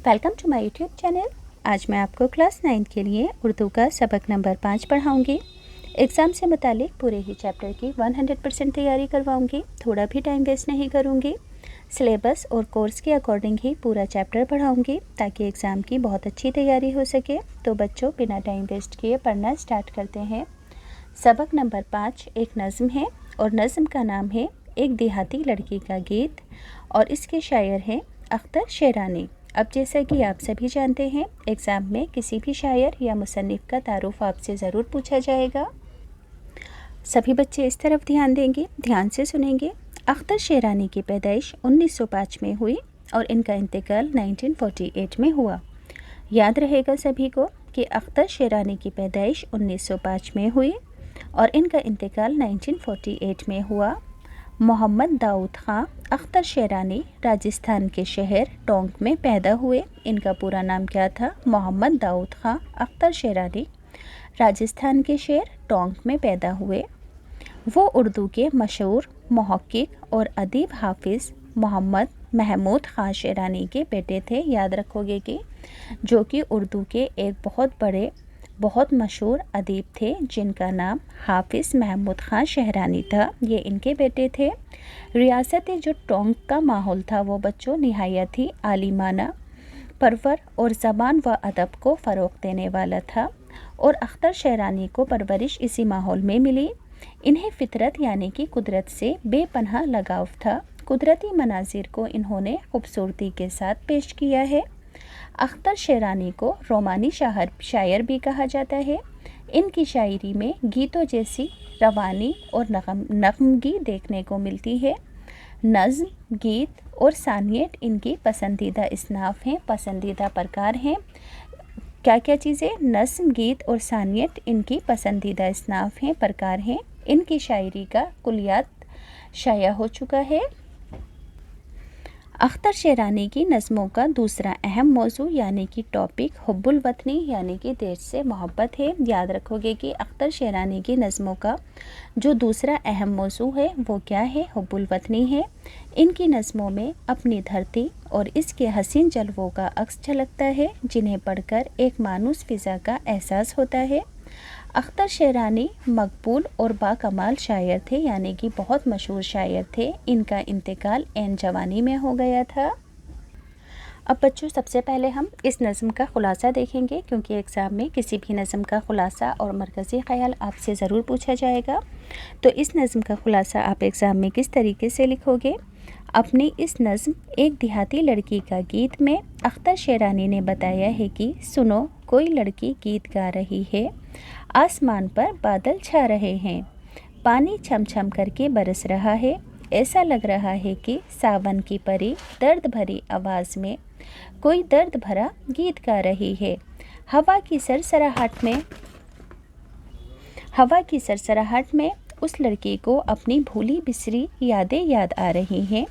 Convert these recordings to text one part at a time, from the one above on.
Welcome to my YouTube channel. आज मैं आपको क्लास 9 के लिए उर्दू का सबक नंबर 5 पढ़ाऊँगी। एग्ज़ाम से मुतालिक पूरे ही चैप्टर की 100% तैयारी करवाऊँगी। थोड़ा भी टाइम वेस्ट नहीं करूँगी। सिलेबस और कोर्स के अकॉर्डिंग ही पूरा चैप्टर पढ़ाऊँगी ताकि एग्ज़ाम की बहुत अच्छी तैयारी हो सके। तो बच्चों, बिना टाइम वेस्ट किए पढ़ना स्टार्ट करते हैं। सबक नंबर 5 एक नज़्म है और नज़्म का नाम है एक देहाती लड़की का गीत और इसके शायर हैं अख्तर शेरानी। अब जैसा कि आप सभी जानते हैं, एग्ज़ाम में किसी भी शायर या मुसन्निफ़ का तारुफ आपसे ज़रूर पूछा जाएगा। सभी बच्चे इस तरफ ध्यान देंगे, ध्यान से सुनेंगे। अख्तर शेरानी की पैदाइश 1905 में हुई और इनका इंतकाल 1948 में हुआ। याद रहेगा सभी को कि अख्तर शेरानी की पैदाइश 1905 में हुई और इनका इंतकाल 1948 में हुआ। मोहम्मद दाऊद ख़ां अख्तर शेरानी राजस्थान के शहर टोंक में पैदा हुए। इनका पूरा नाम क्या था? मोहम्मद दाऊद ख़ां अख्तर शेरानी राजस्थान के शहर टोंक में पैदा हुए। वो उर्दू के मशहूर मुहक्किक और अदीब हाफिज़ मोहम्मद महमूद ख़ां शेरानी के बेटे थे। याद रखोगे कि जो कि उर्दू के एक बहुत मशहूर अदीब थे जिनका नाम हाफिज़ महमूद ख़ां शेरानी था। ये इनके बेटे थे। रियासत जो टोंक का माहौल था वो बच्चों निहायत ही आलिमाना, परवर और ज़बान व अदब को फ़रोग़ देने वाला था और अख्तर शेरानी को परवरिश इसी माहौल में मिली। इन्हें फ़ितरत यानी कि कुदरत से बेपनाह लगाव था। कुदरती मनाजिर को इन्होंने खूबसूरती के साथ पेश किया है। अख्तर शेरानी को रोमानी शायर भी कहा जाता है। इनकी शायरी में गीतों जैसी रवानी और नग़मगी देखने को मिलती है। नज़्म, गीत और सानियत इनकी पसंदीदा इसनाफ़ हैं, पसंदीदा प्रकार हैं। क्या क्या चीज़ें? नज़्म, गीत और सानियत इनकी पसंदीदा इसनाफ़ हैं, प्रकार हैं। इनकी शायरी का कुलियात शाया हो चुका है। अख्तर शेरानी की नज़मों का दूसरा अहम मौजू यानी कि टॉपिक हुब्बुल वतनी यानी कि देश से मोहब्बत है। याद रखोगे कि अख्तर शेरानी की नज़मों का जो दूसरा अहम मौजू है वो क्या है? हुब्बुल वतनी है। इनकी नज़मों में अपनी धरती और इसके हसीन जलवों का अक्स झलकता है जिन्हें पढ़कर एक मानूस फ़िज़ा का एहसास होता है। अख्तर शेरानी मकबूल और बाकमाल शायर थे यानी कि बहुत मशहूर शायर थे। इनका इंतकाल ऐन जवानी में हो गया था। अब बच्चों, सबसे पहले हम इस नज़म का ख़ुलासा देखेंगे क्योंकि एग्ज़ाम में किसी भी नज़म का ख़ुलासा और मरकज़ी ख़याल आपसे ज़रूर पूछा जाएगा। तो इस नज़म का ख़ुलासा आप एग्ज़ाम में किस तरीके से लिखोगे? अपनी इस नज़म एक देहाती लड़की का गीत में अख्तर शेरानी ने बताया है कि सुनो, कोई लड़की गीत गा रही है, आसमान पर बादल छा रहे हैं, पानी छम छम करके बरस रहा है, ऐसा लग रहा है कि सावन की परी दर्द भरी आवाज़ में कोई दर्द भरा गीत गा रही है। हवा की सरसराहट में उस लड़की को अपनी भूली बिसरी यादें याद आ रही हैं।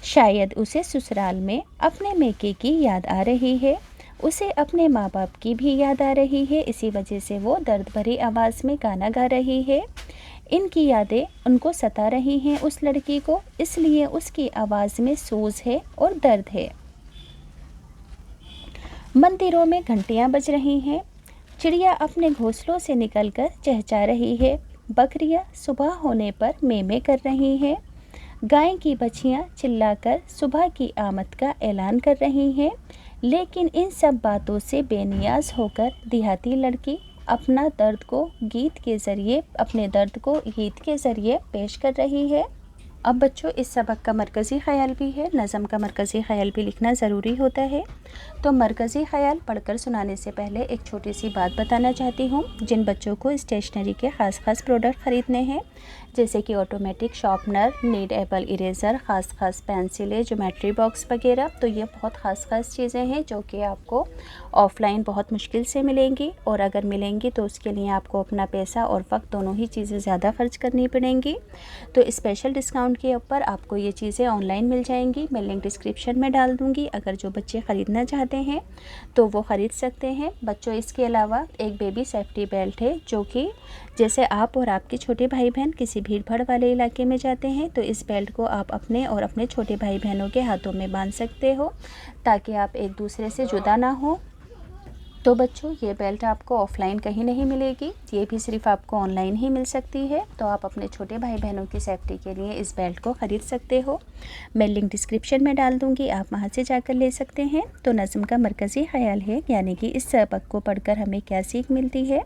शायद उसे ससुराल में अपने मेके की याद आ रही है, उसे अपने माँ बाप की भी याद आ रही है। इसी वजह से वो दर्द भरी आवाज़ में गाना गा रही है। इनकी यादें उनको सता रही हैं उस लड़की को, इसलिए उसकी आवाज़ में सोज है और दर्द है। मंदिरों में घंटियाँ बज रही हैं, चिड़िया अपने घोंसलों से निकलकर चहचहा रही है, बकरियाँ सुबह होने पर मेमे कर रही हैं, गाय की बछियाँ चिल्लाकर सुबह की आमद का ऐलान कर रही हैं। लेकिन इन सब बातों से बेनियाज होकर देहाती लड़की अपने दर्द को गीत के ज़रिए पेश कर रही है। अब बच्चों, इस सबक का मरकज़ी ख़याल भी है, नज़म का मरकज़ी ख़याल भी लिखना ज़रूरी होता है। तो मरकज़ी ख़याल पढ़कर सुनाने से पहले एक छोटी सी बात बताना चाहती हूँ। जिन बच्चों को स्टेशनरी के ख़ास प्रोडक्ट ख़रीदने हैं जैसे कि automatic sharpener, need able eraser, ख़ास पेंसिलें, ज्योमेट्री बॉक्स वगैरह, तो ये बहुत ख़ास चीज़ें हैं जो कि आपको ऑफ़लाइन बहुत मुश्किल से मिलेंगी और अगर मिलेंगी तो उसके लिए आपको अपना पैसा और वक्त दोनों ही चीज़ें ज़्यादा ख़र्च करनी पड़ेंगी। तो स्पेशल डिस्काउंट के ऊपर आपको ये चीज़ें ऑनलाइन मिल जाएंगी। मैं लिंक डिस्क्रिप्शन में डाल दूँगी। अगर जो बच्चे ख़रीदना चाहते हैं तो वो ख़रीद सकते हैं। बच्चों, इसके अलावा एक बेबी सेफ्टी बेल्ट है जो कि जैसे आप और आपके छोटे भाई बहन किसी भीड़ भाड़ वाले इलाके में जाते हैं तो इस बेल्ट को आप अपने और अपने छोटे भाई बहनों के हाथों में बांध सकते हो ताकि आप एक दूसरे से जुदा ना हो। तो बच्चों, ये बेल्ट आपको ऑफ़लाइन कहीं नहीं मिलेगी, ये भी सिर्फ आपको ऑनलाइन ही मिल सकती है। तो आप अपने छोटे भाई बहनों की सेफ्टी के लिए इस बेल्ट को ख़रीद सकते हो। मैं लिंक डिस्क्रिप्शन में डाल दूँगी, आप वहाँ से जाकर ले सकते हैं। तो नज़्म का मरकज़ी ख़याल है, यानी कि इस सबक को पढ़कर हमें क्या सीख मिलती है।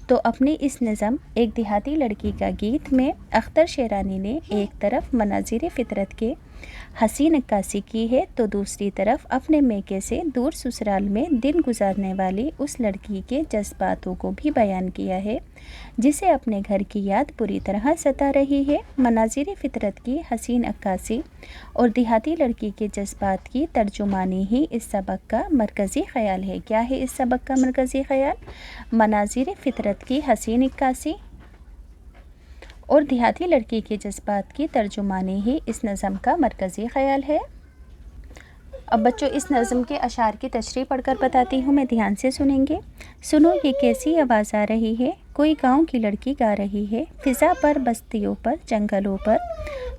तो अपनी इस नज़म एक देहाती लड़की का गीत में अख्तर शेरानी ने एक तरफ मनाज़िर फ़ितरत के हसीन नक्कासी की है तो दूसरी तरफ अपने मेके से दूर ससुराल में दिन गुजारने वाली उस लड़की के जज्बातों को भी बयान किया है जिसे अपने घर की याद पूरी तरह सता रही है। मनाज़िर फ़ितरत की हसीन अक्कासी और देहाती लड़की के जज्बात की तर्जुमानी ही इस सबक का मरकज़ी ख़याल है। क्या है इस सबक का मरकज़ी ख़याल? मनाज़िर फ़ितरत की हसीन अक्कासी और देहाती लड़की के जज्बात की तर्जुमानी ही इस नज़म का मरकज़ी ख़याल है। अब बच्चों, इस नज़म के अशार की तशरीह पढ़कर बताती हूँ, मैं ध्यान से सुनेंगे। सुनो ये कैसी आवाज़ आ रही है, कोई गांव की लड़की गा रही है। फ़िज़ा पर, बस्तियों पर, जंगलों पर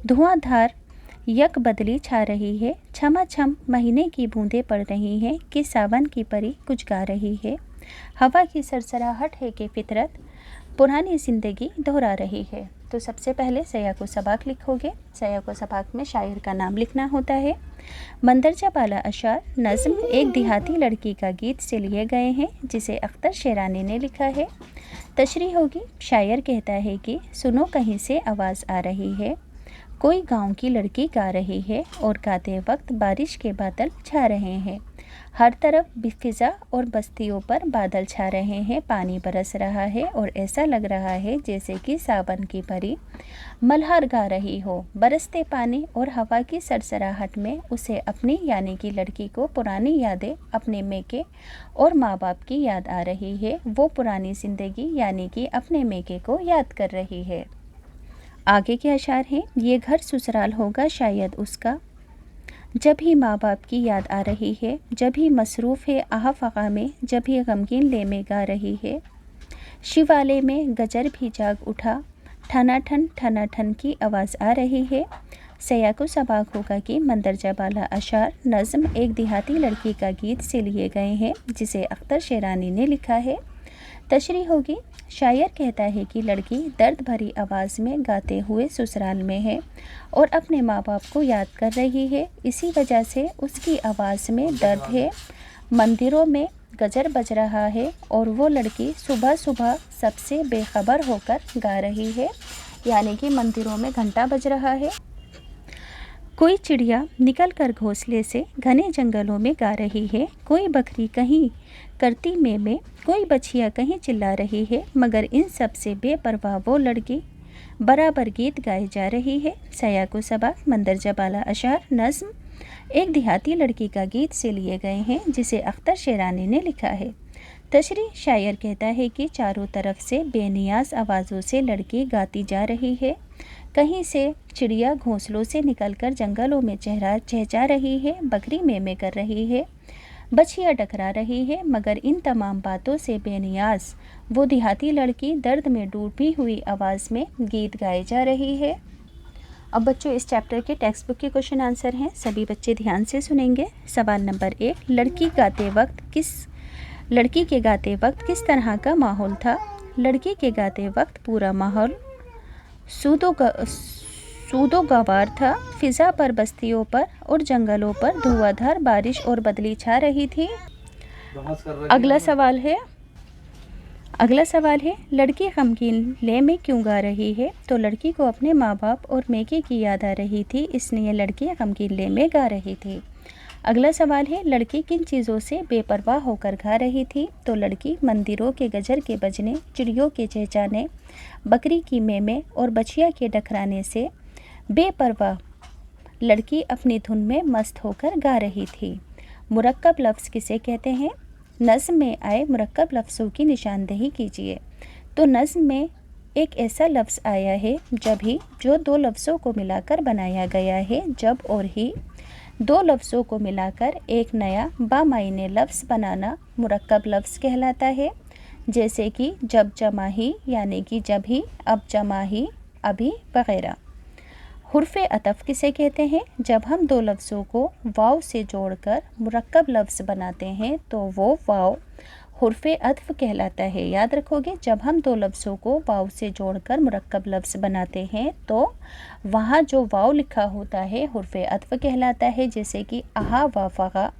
धुआंधार यक बदली छा रही है। छमा छम महीने की बूंदें पड़ रही हैं कि सावन की परी कुछ गा रही है। हवा की सरसराहट है कि फ़ितरत पुरानी ज़िंदगी दोहरा रही है। तो सबसे पहले सयाको सबाक लिखोगे। सयाको सबाक में शायर का नाम लिखना होता है। मंदरजा बाला अशार नज़्म एक देहाती लड़की का गीत से लिए गए हैं जिसे अख्तर शेरानी ने लिखा है। तशरीह होगी। शायर कहता है कि सुनो कहीं से आवाज़ आ रही है, कोई गांव की लड़की गा रही है और गाते वक्त बारिश के बादल छा रहे हैं। हर तरफ फ़िज़ा और बस्तियों पर बादल छा रहे हैं, पानी बरस रहा है और ऐसा लग रहा है जैसे कि सावन की परी मल्हार गा रही हो। बरसते पानी और हवा की सरसराहट में उसे अपनी यानी कि लड़की को पुरानी यादें, अपने मेके और माँ बाप की याद आ रही है। वो पुरानी ज़िंदगी यानी कि अपने मेके को याद कर रही है। आगे के अशार हैं। ये घर ससुराल होगा शायद उसका, जब ही माँ बाप की याद आ रही है, जब ही मसरूफ़ है आह फ़क़ा में, जब ही गमगीन ले में गा रही है। शिवाले में गजर भी जाग उठा, ठना ठन की आवाज़ आ रही है। सयाको सबाक होगा कि मंदरजा बाला अशार नज़्म एक देहाती लड़की का गीत से लिए गए हैं जिसे अख्तर शेरानी ने लिखा है। तशरीह होगी। शायर कहता है कि लड़की दर्द भरी आवाज़ में गाते हुए ससुराल में है और अपने माँ बाप को याद कर रही है। इसी वजह से उसकी आवाज़ में दर्द है। मंदिरों में गजर बज रहा है और वो लड़की सुबह सुबह सबसे बेखबर होकर गा रही है, यानी कि मंदिरों में घंटा बज रहा है। कोई चिड़िया निकलकर घोंसले से घने जंगलों में गा रही है। कोई बकरी कहीं करती में कोई बछिया कहीं चिल्ला रही है, मगर इन सब से बेपरवाह वो लड़की बराबर गीत गाए जा रही है। सयाको सबाक मंदरजा बाला अशार नज़्म एक देहाती लड़की का गीत से लिए गए हैं जिसे अख्तर शेरानी ने लिखा है। तशरीह। शायर कहता है कि चारों तरफ से बेनियाज आवाज़ों से लड़की गाती जा रही है। कहीं से चिड़िया घोंसलों से निकलकर जंगलों में चहचहा रही है, बकरी में कर रही है, बछिया टकरा रही है, मगर इन तमाम बातों से बेनियाज वो देहाती लड़की दर्द में डूबी हुई आवाज़ में गीत गाए जा रही है। अब बच्चों, इस चैप्टर के टेक्स्ट बुक के क्वेश्चन आंसर हैं, सभी बच्चे ध्यान से सुनेंगे। सवाल नंबर 1, लड़की के गाते वक्त किस तरह का माहौल था? लड़की के गाते वक्त पूरा माहौल सूदोगवार था। फ़िज़ा पर, बस्तियों पर और जंगलों पर धुआंधार बारिश और बदली छा रही थी। अगला सवाल है लड़की गमगीन ले में क्यों गा रही है? तो लड़की को अपने माँ बाप और मेके की याद आ रही थी, इसलिए लड़की गमगीन ले में गा रही थी। अगला सवाल है लड़की किन चीज़ों से बेपरवाह होकर गा रही थी? तो लड़की मंदिरों के गजर के बजने, चिड़ियों के चहचहाने, बकरी की में और बछिया के डकराने से बेपरवाह लड़की अपनी धुन में मस्त होकर गा रही थी। मुरक्कब लफ्ज़ किसे कहते हैं? नज़्म में आए मुरक्कब लफ्ज़ों की निशानदेही कीजिए। तो नज़्म में एक ऐसा लफ्ज़ आया है जब ही, जो दो लफ्ज़ों को मिलाकर बनाया गया है। जब और ही दो लफ्ज़ों को मिलाकर एक नया बामायने लफ्ज़ बनाना मुरक्कब लफ्ज़ कहलाता है। जैसे कि जब जमा ही, यानी कि जब ही, अब जमा ही, अभी वगैरह। हुर्फ़ अतफ़ किसे कहते हैं? जब हम दो लफ्ज़ों को वाव से जोड़कर मुरक्कब लफ्ज़ बनाते हैं तो वो वाव हुर्फ़ अतफ़ कहलाता है। याद रखोगे, जब हम दो लफ्ज़ों को वाव से जोड़कर मुरक्कब लफ्ज़ बनाते हैं तो वहाँ जो वाव लिखा होता है हुर्फ़ अतफ़ कहलाता है। जैसे कि अहा व फ़गा,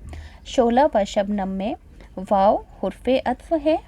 शोला व शबनम में वाव हुर्फ़ अतफ़ है,